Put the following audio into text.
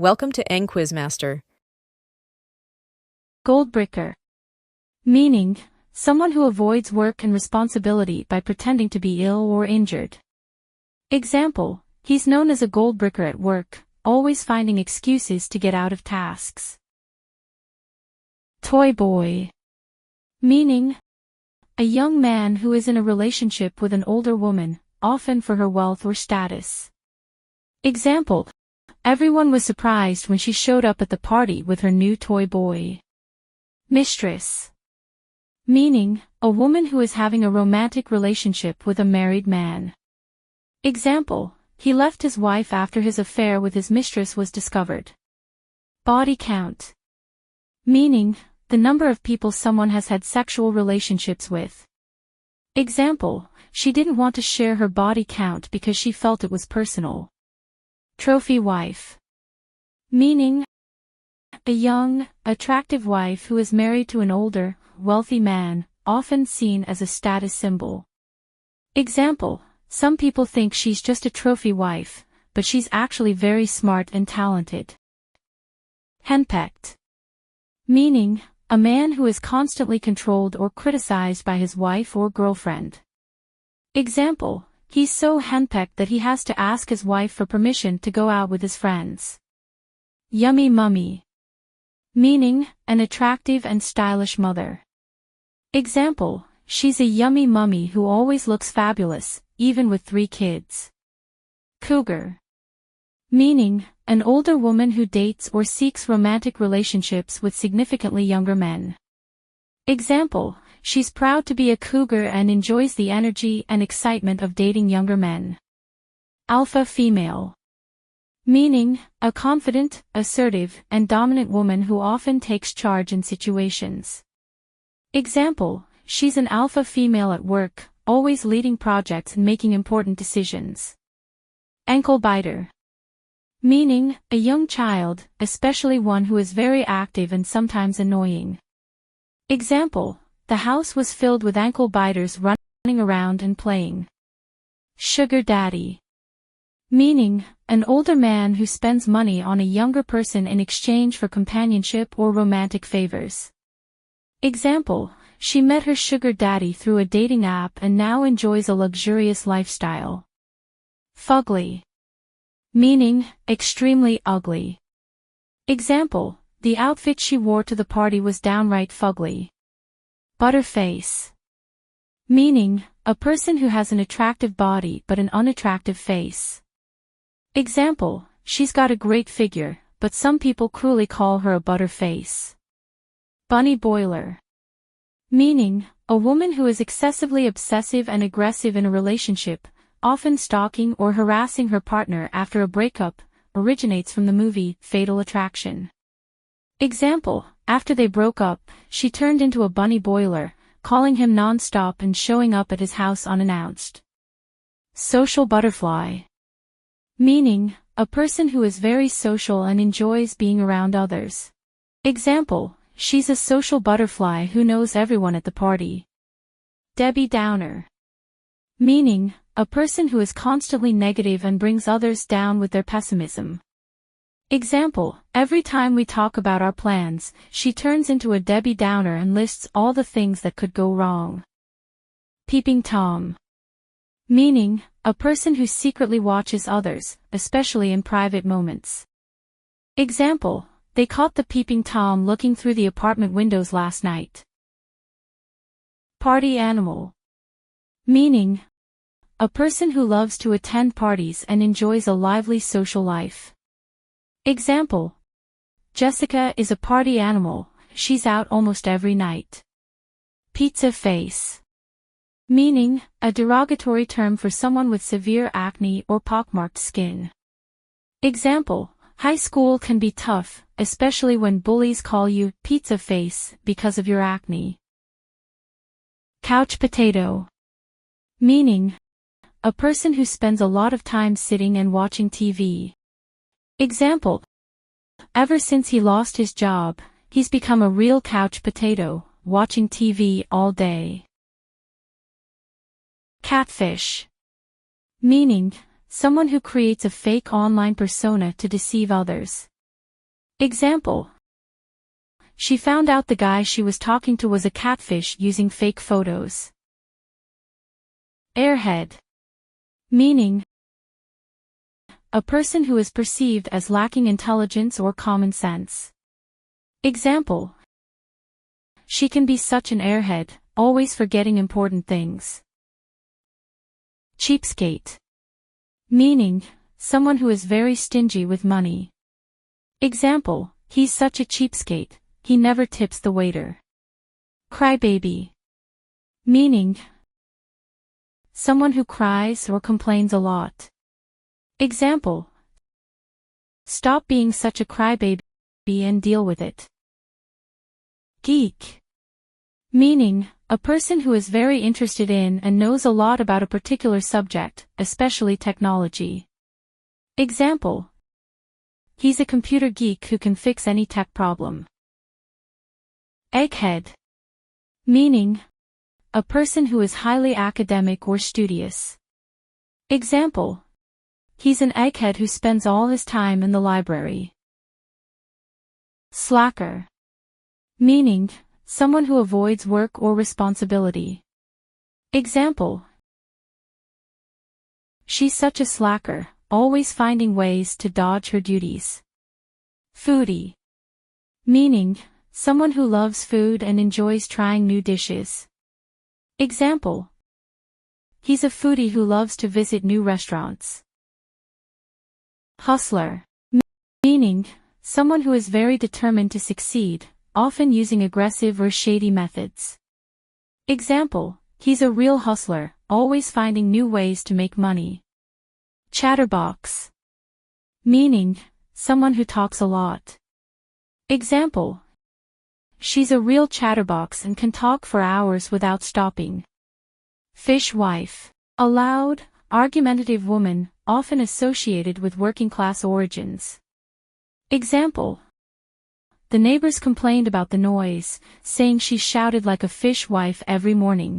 Welcome to Eng Quizmaster. Goldbricker. Meaning, someone who avoids work and responsibility by pretending to be ill or injured. Example, he's known as a goldbricker at work, always finding excuses to get out of tasks. Toy boy. Meaning, a young man who is in a relationship with an older woman, often for her wealth or status. Example, everyone was surprised when she showed up at the party with her new toy boy. Mistress. Meaning, a woman who is having a romantic relationship with a married man. Example, he left his wife after his affair with his mistress was discovered. Body count. Meaning, the number of people someone has had sexual relationships with. Example, she didn't want to share her body count because she felt it was personal. Trophy wife. Meaning, a young, attractive wife who is married to an older, wealthy man, often seen as a status symbol. Example, some people think she's just a trophy wife, but she's actually very smart and talented. Henpecked. Meaning, a man who is constantly controlled or criticized by his wife or girlfriend. Example, he's so henpecked that he has to ask his wife for permission to go out with his friends. Yummy mummy. Meaning, an attractive and stylish mother. Example, she's a yummy mummy who always looks fabulous, even with 3 kids. Cougar. Meaning, an older woman who dates or seeks romantic relationships with significantly younger men. Example, she's proud to be a cougar and enjoys the energy and excitement of dating younger men. Alpha female. Meaning, a confident, assertive, and dominant woman who often takes charge in situations. Example, she's an alpha female at work, always leading projects and making important decisions. Ankle biter. Meaning, a young child, especially one who is very active and sometimes annoying. Example, the house was filled with ankle biters running around and playing. Sugar daddy. Meaning, an older man who spends money on a younger person in exchange for companionship or romantic favors. Example, she met her sugar daddy through a dating app and now enjoys a luxurious lifestyle. Fugly. Meaning, extremely ugly. Example, the outfit she wore to the party was downright fugly. Butterface. Meaning, a person who has an attractive body but an unattractive face. Example, she's got a great figure, but some people cruelly call her a butterface. Bunny boiler. Meaning, a woman who is excessively obsessive and aggressive in a relationship, often stalking or harassing her partner after a breakup, originates from the movie Fatal Attraction. Example, after they broke up, she turned into a bunny boiler, calling him non-stop and showing up at his house unannounced. Social butterfly. Meaning, a person who is very social and enjoys being around others. Example, she's a social butterfly who knows everyone at the party. Debbie Downer. Meaning, a person who is constantly negative and brings others down with their pessimism. Example, every time we talk about our plans, she turns into a Debbie Downer and lists all the things that could go wrong. Peeping Tom. Meaning, a person who secretly watches others, especially in private moments. Example, they caught the peeping Tom looking through the apartment windows last night. Party animal. Meaning, a person who loves to attend parties and enjoys a lively social life. Example, Jessica is a party animal, she's out almost every night. Pizza face. Meaning, a derogatory term for someone with severe acne or pockmarked skin. Example, high school can be tough, especially when bullies call you pizza face because of your acne. Couch potato. Meaning, a person who spends a lot of time sitting and watching TV. Example, ever since he lost his job, he's become a real couch potato, watching TV all day. Catfish. Meaning, someone who creates a fake online persona to deceive others. Example: she found out the guy she was talking to was a catfish using fake photos. Airhead. Meaning: a person who is perceived as lacking intelligence or common sense. Example: she can be such an airhead, always forgetting important things. Cheapskate. Meaning: someone who is very stingy with money. Example: he's such a cheapskate, he never tips the waiter. Crybaby. Meaning: someone who cries or complains a lot. Example: stop being such a crybaby and deal with it. Geek. Meaning: a person who is very interested in and knows a lot about a particular subject, especially technology. Example: he's a computer geek who can fix any tech problem. Egghead. Meaning: a person who is highly academic or studious. Example: he's an egghead who spends all his time in the library. Slacker. Meaning: someone who avoids work or responsibility. Example: she's such a slacker, always finding ways to dodge her duties. Foodie. Meaning: someone who loves food and enjoys trying new dishes. Example: he's a foodie who loves to visit new restaurants. Hustler. Meaning: someone who is very determined to succeed, often using aggressive or shady methods. Example: he's a real hustler, always finding new ways to make money. Chatterbox. Meaning: someone who talks a lot. Example: she's a real chatterbox and can talk for hours without stopping. Fishwife. A loud, argumentative woman, often associated with working-class origins. Example: the neighbors complained about the noise, saying she shouted like a fishwife every morning.